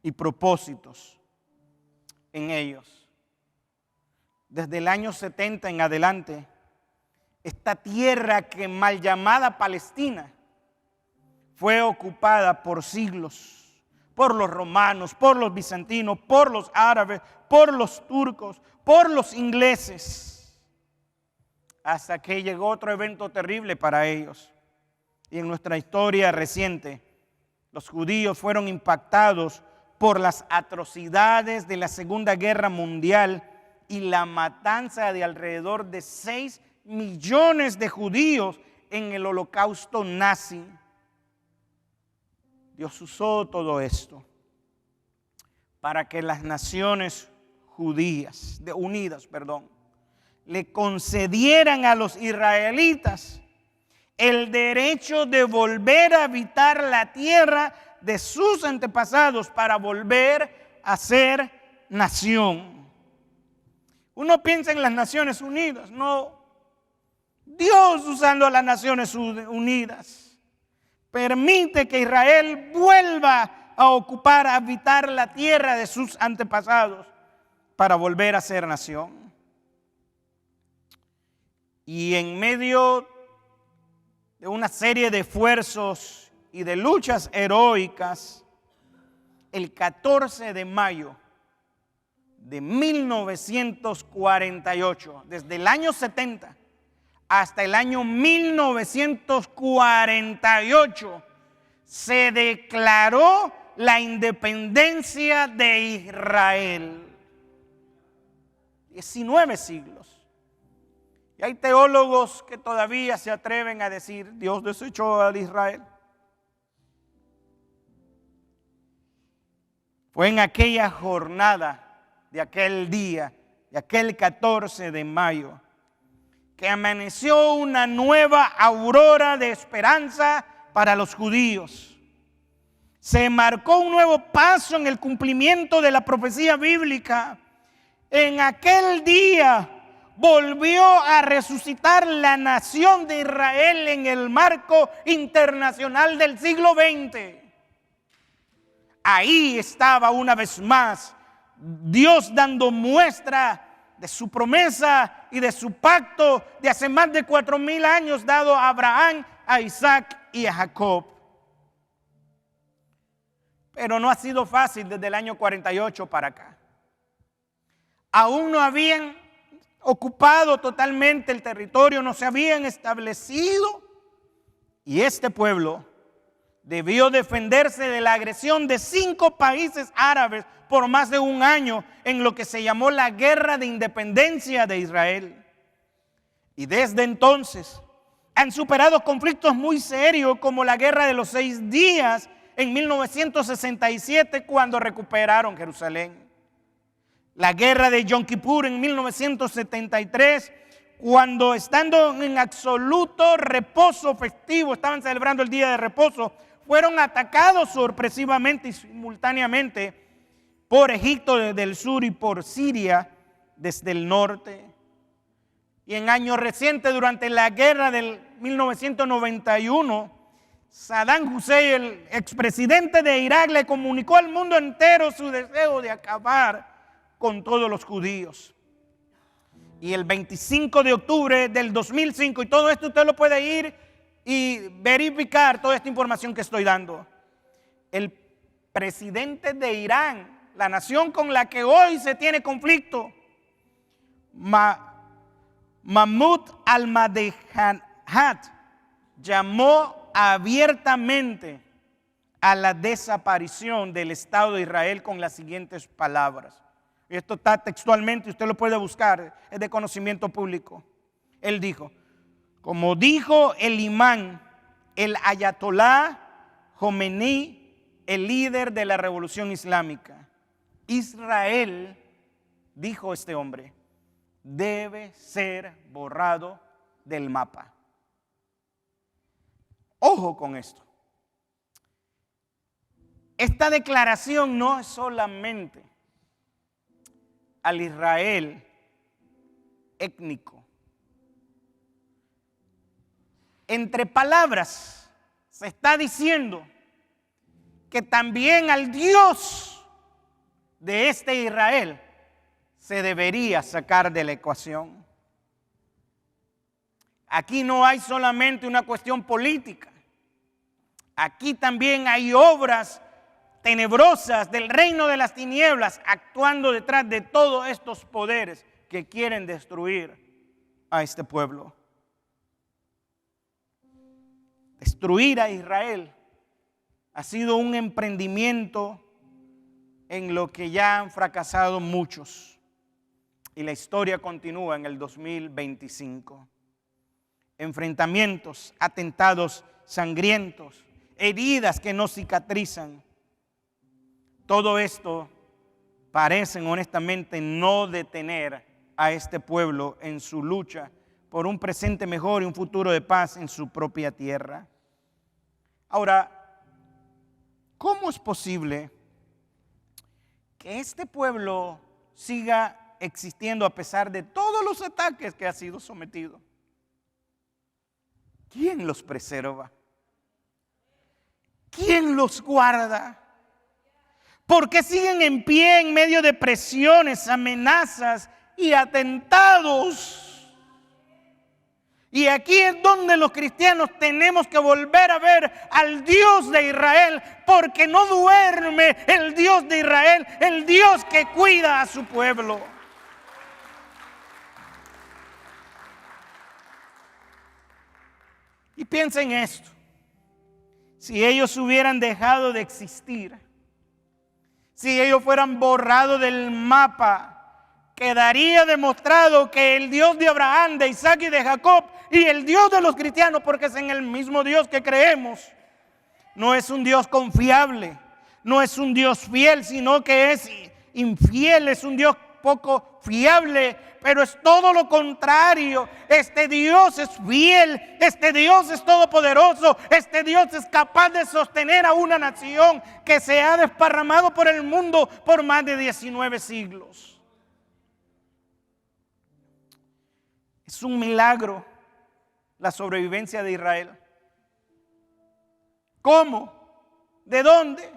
Speaker 1: y propósitos en ellos. Desde el año 70 en adelante, esta tierra que mal llamada Palestina fue ocupada por siglos. Por los romanos, por los bizantinos, por los árabes, por los turcos, por los ingleses, hasta que llegó otro evento terrible para ellos. Y en nuestra historia reciente, los judíos fueron impactados por las atrocidades de la Segunda Guerra Mundial y la matanza de alrededor de 6 millones de judíos en el holocausto nazi. Dios usó todo esto para que las naciones unidas, le concedieran a los israelitas el derecho de volver a habitar la tierra de sus antepasados para volver a ser nación. Uno piensa en las Naciones Unidas, no. Dios usando a las Naciones Unidas permite que Israel vuelva a ocupar, a habitar la tierra de sus antepasados para volver a ser nación. Y en medio de una serie de esfuerzos y de luchas heroicas, el 14 de mayo de 1948, desde el año 70 hasta el año 1948, se declaró la independencia de Israel. 19 siglos. Y hay teólogos que todavía se atreven a decir, Dios desechó a Israel. Fue en aquella jornada de aquel día, de aquel 14 de mayo, que amaneció una nueva aurora de esperanza para los judíos. Se marcó un nuevo paso en el cumplimiento de la profecía bíblica. En aquel día volvió a resucitar la nación de Israel en el marco internacional del siglo XX. Ahí estaba una vez más Dios dando muestra de su promesa y de su pacto de hace más de 4,000 años dado a Abraham, a Isaac y a Jacob. Pero no ha sido fácil desde el año 48 para acá. Aún no habían ocupado totalmente el territorio, no se habían establecido, y este pueblo debió defenderse de la agresión de 5 países árabes por más de un año en lo que se llamó la Guerra de Independencia de Israel. Y desde entonces han superado conflictos muy serios como la Guerra de los 6 días en 1967, cuando recuperaron Jerusalén. La Guerra de Yom Kippur en 1973, cuando estando en absoluto reposo festivo, estaban celebrando el día de reposo, fueron atacados sorpresivamente y simultáneamente por Egipto desde el sur y por Siria desde el norte. Y en años recientes, durante la guerra del 1991, Saddam Hussein, el expresidente de Irak, le comunicó al mundo entero su deseo de acabar con todos los judíos. Y el 25 de octubre del 2005, y todo esto usted lo puede ir y verificar, toda esta información que estoy dando, el presidente de Irán, la nación con la que hoy se tiene conflicto, Mahmoud Ahmadinejad, llamó abiertamente a la desaparición del Estado de Israel con las siguientes palabras. Esto está textualmente, usted lo puede buscar, es de conocimiento público. Él dijo, como dijo el imán, el ayatolá Jomeini, el líder de la revolución islámica, Israel, dijo este hombre, debe ser borrado del mapa. Ojo con esto. Esta declaración no es solamente al Israel étnico. Entre palabras se está diciendo que también al Dios de este Israel se debería sacar de la ecuación. Aquí no hay solamente una cuestión política. Aquí también hay obras tenebrosas del reino de las tinieblas actuando detrás de todos estos poderes que quieren destruir a este pueblo. Destruir a Israel ha sido un emprendimiento en lo que ya han fracasado muchos. Y la historia continúa en el 2025. Enfrentamientos, atentados sangrientos, heridas que no cicatrizan. Todo esto parecen honestamente no detener a este pueblo en su lucha por un presente mejor y un futuro de paz en su propia tierra. Ahora, ¿cómo es posible que este pueblo siga existiendo a pesar de todos los ataques que ha sido sometido? ¿Quién los preserva? ¿Quién los guarda? ¿Por qué siguen en pie en medio de presiones, amenazas y atentados? Y aquí es donde los cristianos tenemos que volver a ver al Dios de Israel, porque no duerme el Dios de Israel, el Dios que cuida a su pueblo. Y piensa en esto: si ellos hubieran dejado de existir, si ellos fueran borrados del mapa, quedaría demostrado que el Dios de Abraham, de Isaac y de Jacob, y el Dios de los cristianos, porque es en el mismo Dios que creemos, no es un Dios confiable, no es un Dios fiel, sino que es infiel, es un Dios poco fiable, pero es todo lo contrario. Este Dios es fiel, este Dios es todopoderoso, este Dios es capaz de sostener a una nación que se ha desparramado por el mundo por más de 19 siglos. Es un milagro la sobrevivencia de Israel. ¿Cómo? ¿De dónde?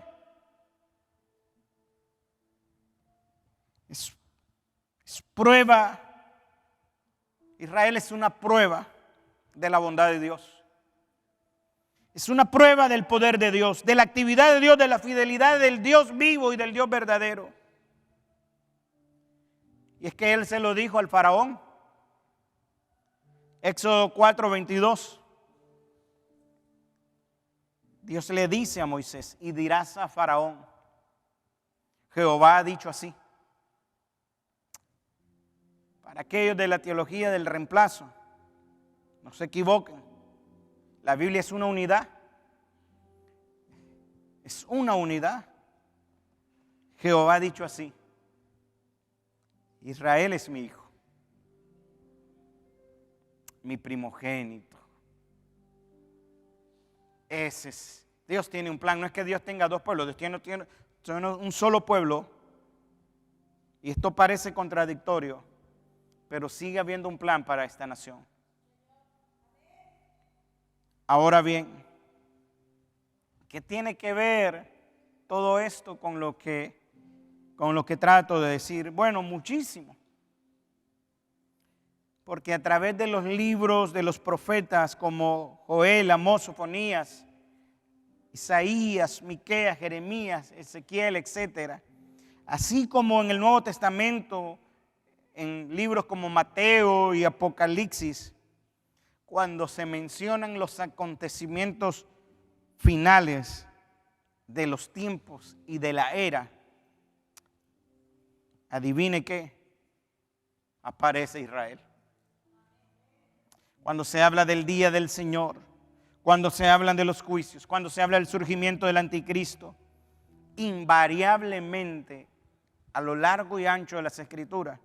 Speaker 1: Es prueba. Israel es una prueba de la bondad de Dios. Es una prueba del poder de Dios, de la actividad de Dios, de la fidelidad del Dios vivo y del Dios verdadero. Y es que Él se lo dijo al faraón. Éxodo 4:22. Dios le dice a Moisés: y dirás a Faraón, Jehová ha dicho así. Para aquellos de la teología del reemplazo, no se equivoquen. La Biblia es una unidad. Es una unidad. Jehová ha dicho así: Israel es mi hijo, mi primogénito. Ese es. Dios tiene un plan. No es que Dios tenga dos pueblos. Dios tiene un solo pueblo. Y esto parece contradictorio, pero sigue habiendo un plan para esta nación. Ahora bien, ¿qué tiene que ver todo esto con lo que trato de decir? Bueno, muchísimo. Porque a través de los libros de los profetas como Joel, Amós, Sofonías, Isaías, Miqueas, Jeremías, Ezequiel, etc., así como en el Nuevo Testamento, en libros como Mateo y Apocalipsis, cuando se mencionan los acontecimientos finales de los tiempos y de la era, adivine qué, aparece Israel. Cuando se habla del día del Señor, cuando se hablan de los juicios, cuando se habla del surgimiento del anticristo, invariablemente a lo largo y ancho de las Escrituras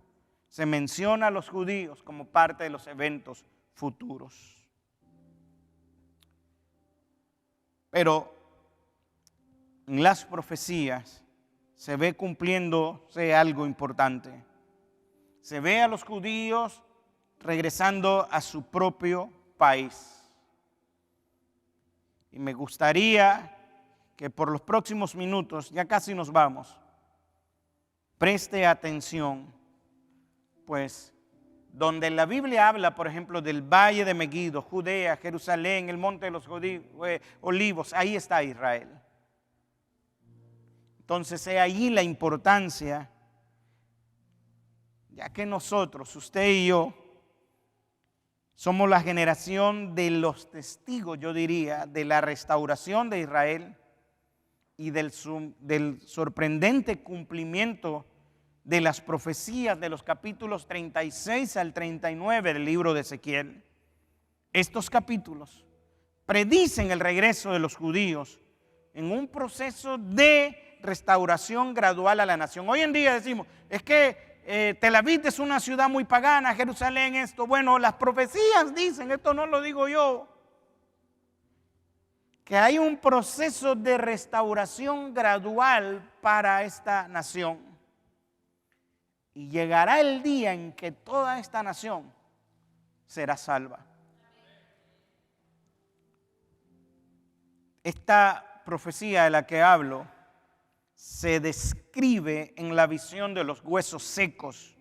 Speaker 1: se menciona a los judíos como parte de los eventos futuros. Pero en las profecías se ve cumpliéndose algo importante. Se ve a los judíos regresando a su propio país. Y me gustaría que por los próximos minutos, ya casi nos vamos, preste atención, pues donde la Biblia habla, por ejemplo, del valle de Megiddo, Judea, Jerusalén, el monte de los olivos, ahí está Israel. Entonces, es allí la importancia, ya que nosotros, usted y yo, somos la generación de los testigos, yo diría, de la restauración de Israel y del sorprendente cumplimiento de las profecías de los capítulos 36 al 39 del libro de Ezequiel. Estos capítulos predicen el regreso de los judíos en un proceso de restauración gradual a la nación. Hoy en día decimos, es que Tel Aviv es una ciudad muy pagana, Jerusalén esto. Bueno, las profecías dicen, esto no lo digo yo, que hay un proceso de restauración gradual para esta nación. Y llegará el día en que toda esta nación será salva. Esta profecía de la que hablo se describe en la visión de los huesos secos,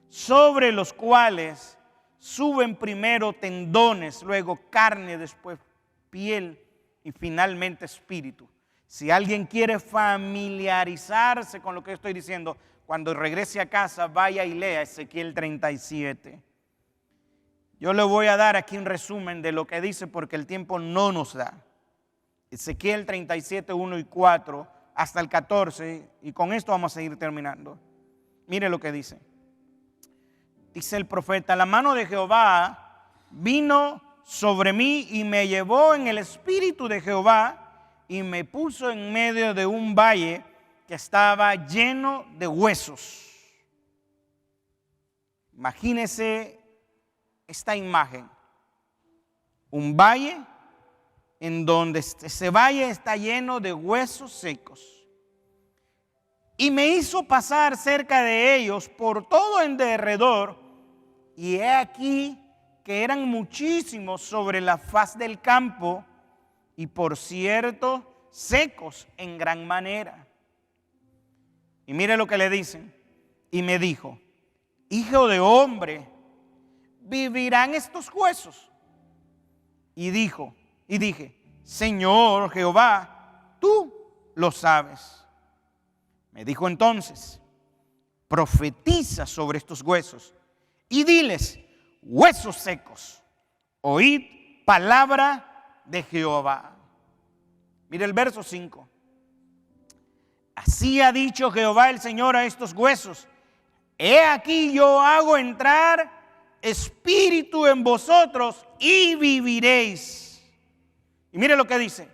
Speaker 1: sobre los cuales suben primero tendones, luego carne, después piel y finalmente espíritu. Si alguien quiere familiarizarse con lo que estoy diciendo, cuando regrese a casa, vaya y lea Ezequiel 37. Yo le voy a dar aquí un resumen de lo que dice porque el tiempo no nos da. Ezequiel 37, 1 y 4 hasta el 14, y con esto vamos a seguir terminando. Mire lo que dice. Dice el profeta: la mano de Jehová vino sobre mí y me llevó en el espíritu de Jehová y me puso en medio de un valle que estaba lleno de huesos. Imagínese esta imagen: un valle en donde ese valle está lleno de huesos secos. Y me hizo pasar cerca de ellos por todo en derredor, y he aquí que eran muchísimos sobre la faz del campo, y por cierto secos en gran manera. Y mire lo que le dicen. Y me dijo: hijo de hombre, ¿vivirán estos huesos? Y dije: Señor Jehová, tú lo sabes. Me dijo entonces: profetiza sobre estos huesos y diles: huesos secos, oíd palabra de Jehová. Mire el verso 5. Así ha dicho Jehová el Señor a estos huesos: he aquí yo hago entrar espíritu en vosotros y viviréis. Y mire lo que dice: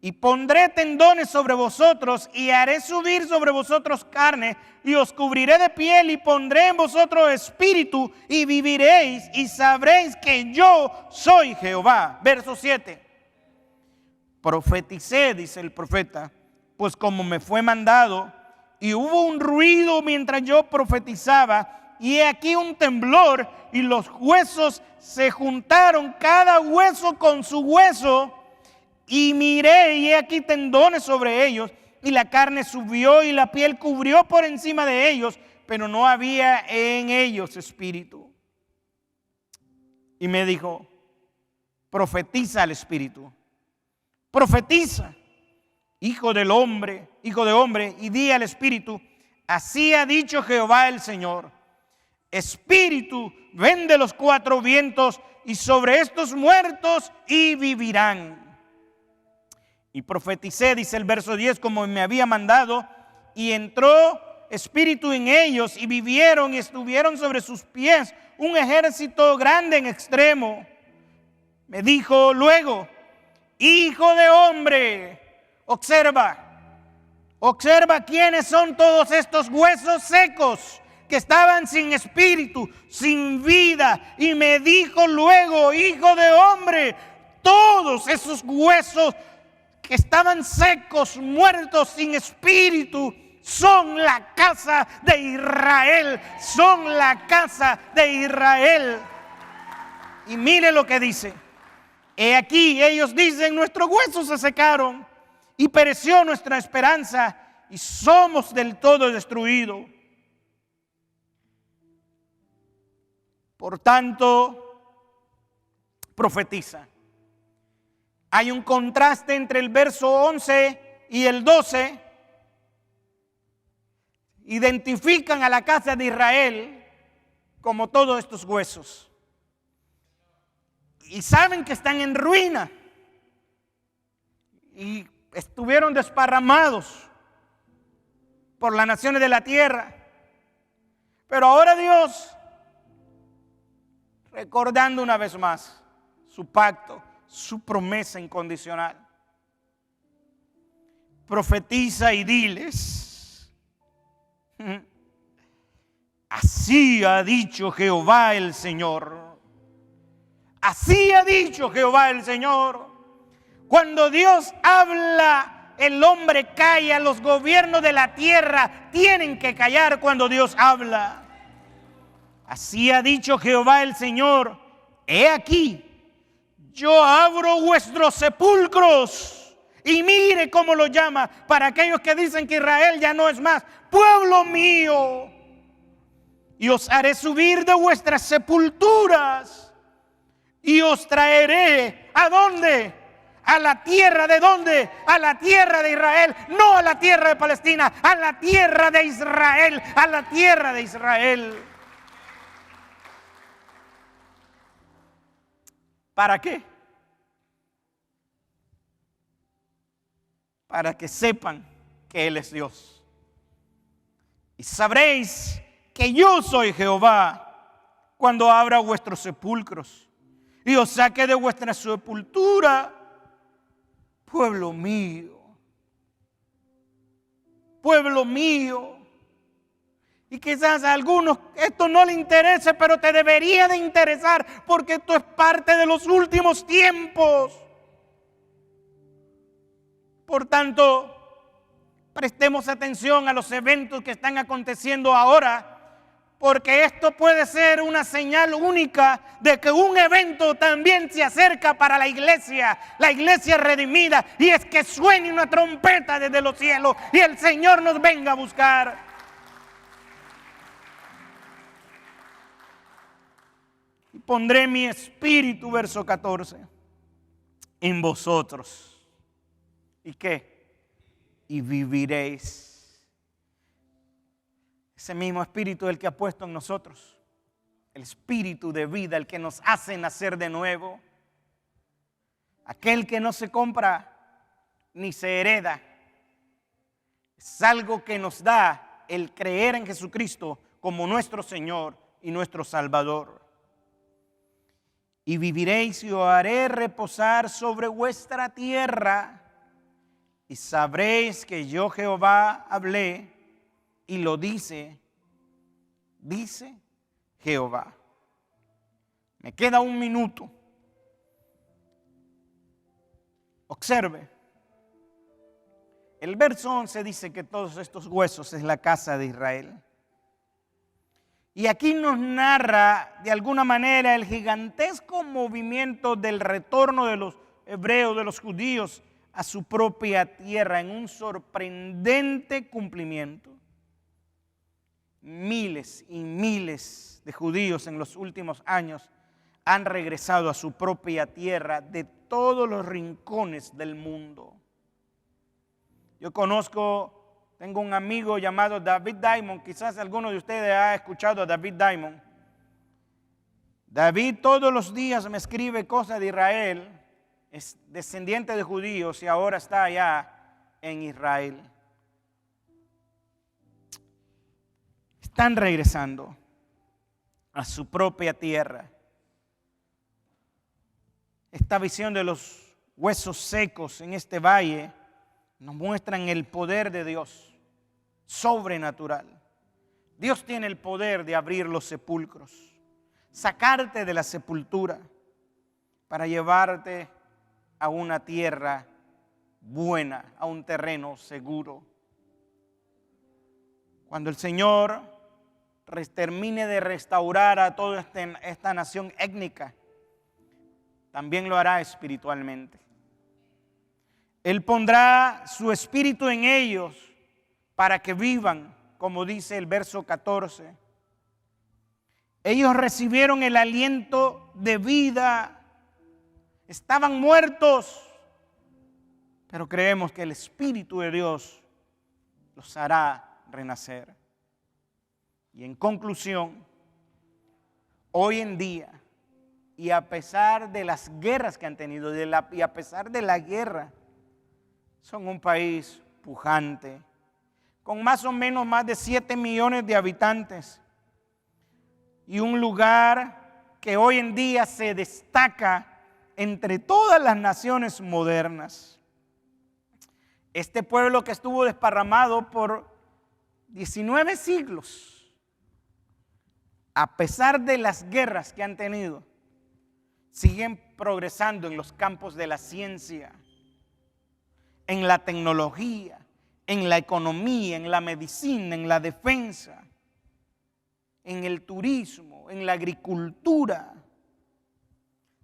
Speaker 1: y pondré tendones sobre vosotros y haré subir sobre vosotros carne y os cubriré de piel y pondré en vosotros espíritu y viviréis y sabréis que yo soy Jehová. Verso 7. Profeticé, dice el profeta, pues como me fue mandado, y hubo un ruido mientras yo profetizaba, y he aquí un temblor, y los huesos se juntaron, cada hueso con su hueso, y miré, y he aquí tendones sobre ellos, y la carne subió, y la piel cubrió por encima de ellos, pero no había en ellos espíritu. Y me dijo: profetiza al espíritu, profetiza, hijo de hombre, y di al espíritu: así ha dicho Jehová el Señor, espíritu, ven de los cuatro vientos y sobre estos muertos y vivirán. Y profeticé, dice el verso 10, como me había mandado, y entró espíritu en ellos y vivieron y estuvieron sobre sus pies un ejército grande en extremo. Me dijo luego: hijo de hombre, observa quiénes son todos estos huesos secos que estaban sin espíritu, sin vida. Y me dijo luego: hijo de hombre, todos esos huesos que estaban secos, muertos, sin espíritu, son la casa de Israel, son la casa de Israel. Y mire lo que dice: he aquí, ellos dicen, nuestros huesos se secaron y pereció nuestra esperanza y somos del todo destruidos. Por tanto, profetiza. Hay un contraste entre el verso 11 y el 12. Identifican a la casa de Israel como todos estos huesos. Y saben que están en ruina. Y estuvieron desparramados por las naciones de la tierra. Pero ahora Dios, recordando una vez más su pacto, su promesa incondicional, profetiza y diles: así ha dicho Jehová el Señor. Así ha dicho Jehová el Señor. Cuando Dios habla, el hombre calla. Los gobiernos de la tierra tienen que callar cuando Dios habla. Así ha dicho Jehová el Señor: he aquí, yo abro vuestros sepulcros. Y mire cómo lo llama para aquellos que dicen que Israel ya no es más pueblo mío. y os haré subir de vuestras sepulturas y os traeré, ¿a dónde? A la tierra de ¿dónde? A la tierra de Israel, no a la tierra de Palestina, a la tierra de Israel, a la tierra de Israel. ¿Para qué? Para que sepan que Él es Dios. Y sabréis que yo soy Jehová cuando abra vuestros sepulcros y os saque de vuestra sepultura, pueblo mío, pueblo mío. Y quizás a algunos esto no le interese, pero te debería de interesar, porque esto es parte de los últimos tiempos. Por tanto, prestemos atención a los eventos que están aconteciendo ahora, porque esto puede ser una señal única de que un evento también se acerca para la iglesia redimida, y es que suene una trompeta desde los cielos y el Señor nos venga a buscar. Y pondré mi espíritu, verso 14, en vosotros. ¿Y qué? Y viviréis. Ese mismo espíritu el que ha puesto en nosotros, el espíritu de vida, el que nos hace nacer de nuevo, aquel que no se compra ni se hereda, es algo que nos da el creer en Jesucristo como nuestro Señor y nuestro Salvador. Y viviréis y os haré reposar sobre vuestra tierra, y sabréis que yo Jehová hablé, y lo dice Jehová. Me queda un minuto. Observe. El verso 11 dice que todos estos huesos es la casa de Israel. Y aquí nos narra de alguna manera el gigantesco movimiento del retorno de los hebreos, de los judíos, a su propia tierra en un sorprendente cumplimiento. Miles y miles de judíos en los últimos años han regresado a su propia tierra de todos los rincones del mundo. Yo tengo un amigo llamado David Diamond, quizás alguno de ustedes ha escuchado a David Diamond. David todos los días me escribe cosas de Israel, es descendiente de judíos y ahora está allá en Israel. Están regresando a su propia tierra. Esta visión de los huesos secos en este valle nos muestran el poder de Dios sobrenatural. Dios tiene el poder de abrir los sepulcros, sacarte de la sepultura para llevarte a una tierra buena, a un terreno seguro. Cuando el Señor termine de restaurar a toda esta nación étnica, también lo hará espiritualmente. Él pondrá su espíritu en ellos para que vivan, como dice el verso 14. Ellos recibieron el aliento de vida. Estaban muertos, pero creemos que el Espíritu de Dios los hará renacer. Y en conclusión, hoy en día, y a pesar de las guerras que han tenido, y a pesar de la guerra, son un país pujante, con más o menos más de 7 millones de habitantes, y un lugar que hoy en día se destaca entre todas las naciones modernas. Este pueblo que estuvo desparramado por 19 siglos, a pesar de las guerras que han tenido, siguen progresando en los campos de la ciencia, en la tecnología, en la economía, en la medicina, en la defensa, en el turismo, en la agricultura.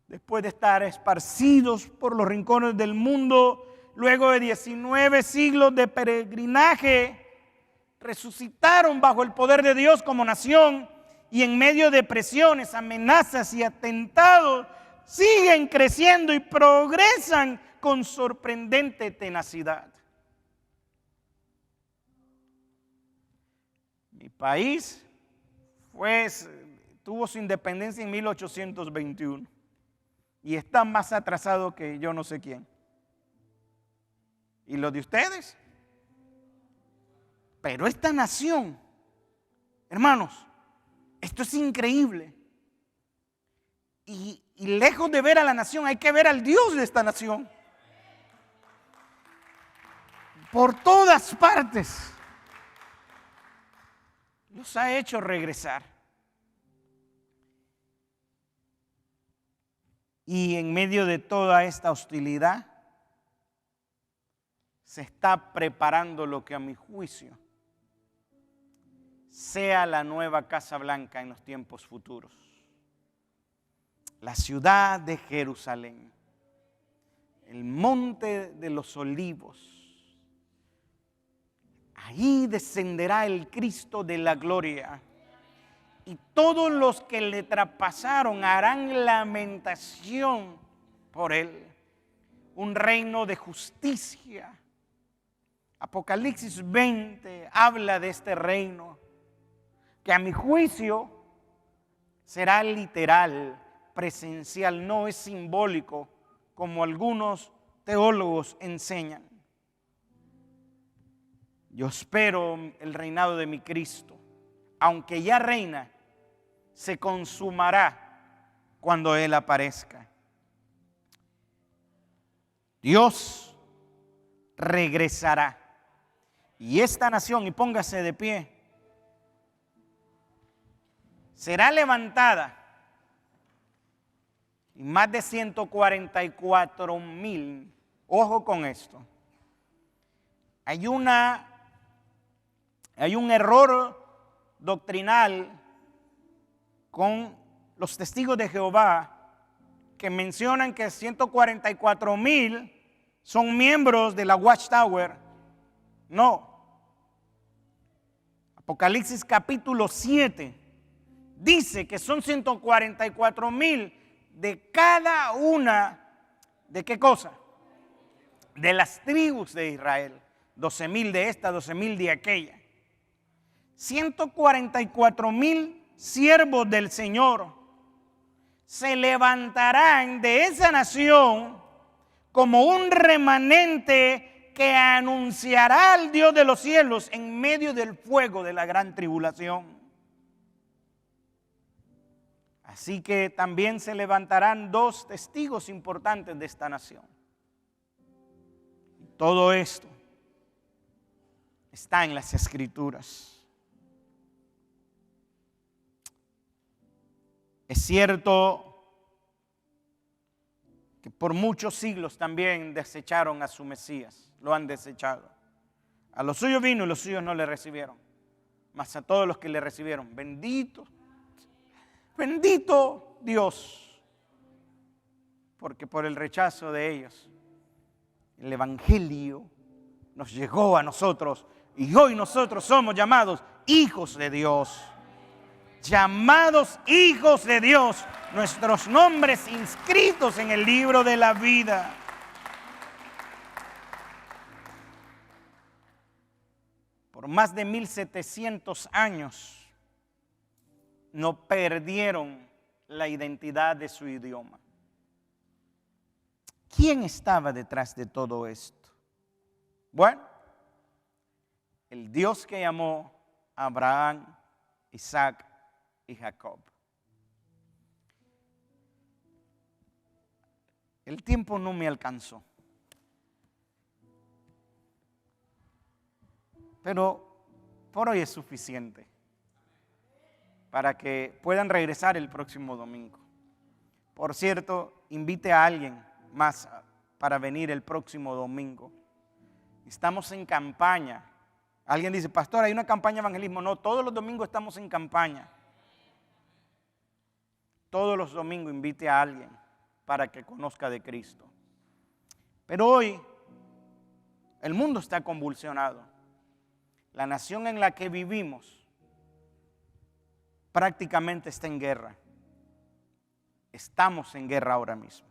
Speaker 1: Después de estar esparcidos por los rincones del mundo, luego de 19 siglos de peregrinaje, resucitaron bajo el poder de Dios como nación y en medio de presiones, amenazas y atentados, siguen creciendo y progresan con sorprendente tenacidad. Mi país tuvo su independencia en 1821 y está más atrasado que yo no sé quién. ¿Y lo de ustedes? Pero esta nación, hermanos, esto es increíble. Y lejos de ver a la nación, hay que ver al Dios de esta nación. Por todas partes los ha hecho regresar. Y en medio de toda esta hostilidad, se está preparando lo que a mi juicio sea la nueva Casa Blanca en los tiempos futuros. La ciudad de Jerusalén, el monte de los olivos. Ahí descenderá el Cristo de la gloria. Y todos los que le traspasaron harán lamentación por él. Un reino de justicia. Apocalipsis 20 habla de este reino, que a mi juicio será literal, presencial, no es simbólico, como algunos teólogos enseñan. Yo espero el reinado de mi Cristo, aunque ya reina, se consumará cuando Él aparezca. Dios regresará. Y esta nación, y póngase de pie, será levantada. Y más de 144,000, ojo con esto. Hay un error doctrinal con los testigos de Jehová que mencionan que 144,000 son miembros de la Watchtower. No. Apocalipsis capítulo 7 dice que son 144,000 de cada una, ¿de qué cosa? De las tribus de Israel. 12,000 de esta, 12,000 de aquella. 144,000 siervos del Señor se levantarán de esa nación como un remanente que anunciará al Dios de los cielos en medio del fuego de la gran tribulación. Así que también se levantarán dos testigos importantes de esta nación. Todo esto está en las Escrituras. Es cierto que por muchos siglos también desecharon a su Mesías, lo han desechado. A los suyos vino y los suyos no le recibieron, mas a todos los que le recibieron, bendito Dios, porque por el rechazo de ellos, el Evangelio nos llegó a nosotros y hoy nosotros somos llamados hijos de Dios. Llamados hijos de Dios, nuestros nombres inscritos en el libro de la vida. Por más de 1700 años no perdieron la identidad de su idioma. ¿Quién estaba detrás de todo esto? Bueno, el Dios que llamó a Abraham, Isaac y Jacob. El tiempo no me alcanzó, pero por hoy es suficiente para que puedan regresar el próximo domingo. Por cierto, invite a alguien más para venir el próximo domingo. Estamos en campaña. Alguien dice, pastor, hay una campaña de evangelismo. No, todos los domingos estamos en campaña. Todos los domingos invite a alguien para que conozca de Cristo. Pero hoy el mundo está convulsionado. La nación en la que vivimos prácticamente está en guerra. Estamos en guerra ahora mismo.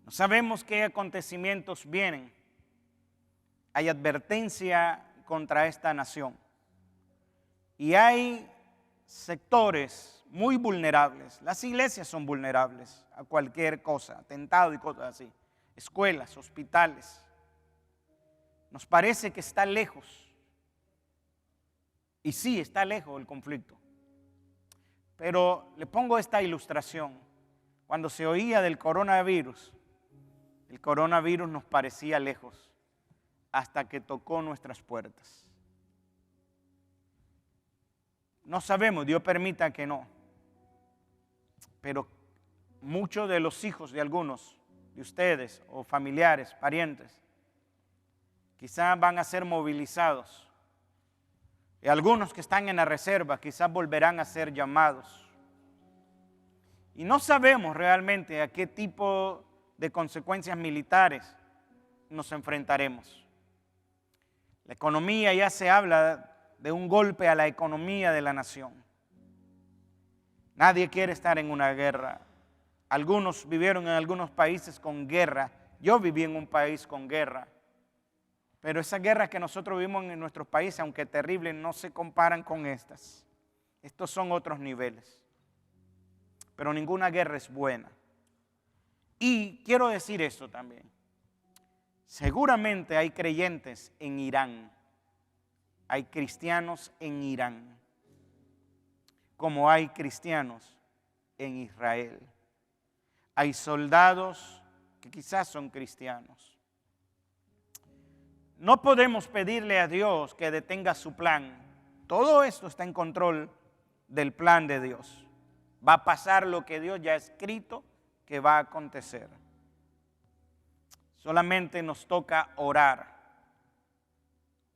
Speaker 1: No sabemos qué acontecimientos vienen. Hay advertencia contra esta nación. Y hay sectores muy vulnerables. Las iglesias son vulnerables a cualquier cosa, atentado y cosas así. Escuelas, hospitales. Nos parece que está lejos. Y sí, está lejos el conflicto. Pero le pongo esta ilustración. Cuando se oía del coronavirus, el coronavirus nos parecía lejos hasta que tocó nuestras puertas. No sabemos, Dios permita que no. Pero muchos de los hijos de algunos de ustedes o familiares, parientes, quizás van a ser movilizados. Y algunos que están en la reserva quizás volverán a ser llamados. Y no sabemos realmente a qué tipo de consecuencias militares nos enfrentaremos. La economía, ya se habla de un golpe a la economía de la nación. Nadie quiere estar en una guerra. Algunos vivieron en algunos países con guerra. Yo viví en un país con guerra. Pero esas guerras que nosotros vivimos en nuestros países, aunque terribles, no se comparan con estas. Estos son otros niveles. Pero ninguna guerra es buena. Y quiero decir esto también. Seguramente hay creyentes en Irán. Hay cristianos en Irán. Como hay cristianos en Israel. Hay soldados que quizás son cristianos. No podemos pedirle a Dios que detenga su plan. Todo esto está en control del plan de Dios. Va a pasar lo que Dios ya ha escrito que va a acontecer. Solamente nos toca orar.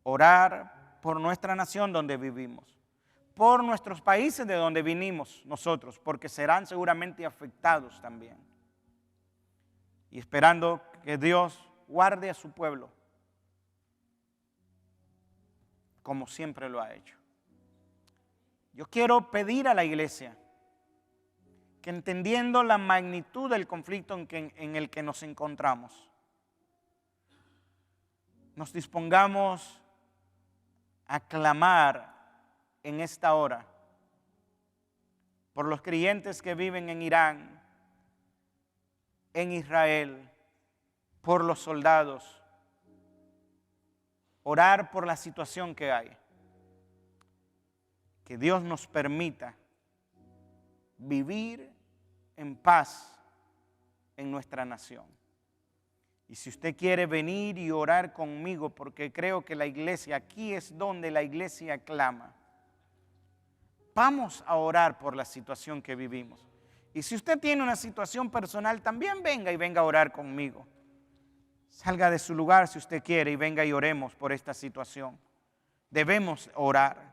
Speaker 1: Orar por nuestra nación donde vivimos. Por nuestros países de donde vinimos nosotros, porque serán seguramente afectados también. Y esperando que Dios guarde a su pueblo, como siempre lo ha hecho. Yo quiero pedir a la iglesia que, entendiendo la magnitud del conflicto en el que nos encontramos, nos dispongamos a clamar en esta hora por los creyentes que viven en Irán, en Israel, por los soldados, orar por la situación que hay. Que Dios nos permita vivir en paz en nuestra nación. Y si usted quiere venir y orar conmigo, porque creo que la iglesia, aquí es donde la iglesia clama. Vamos a orar por la situación que vivimos. Y si usted tiene una situación personal, también venga a orar conmigo. Salga de su lugar si usted quiere y venga y oremos por esta situación. Debemos orar.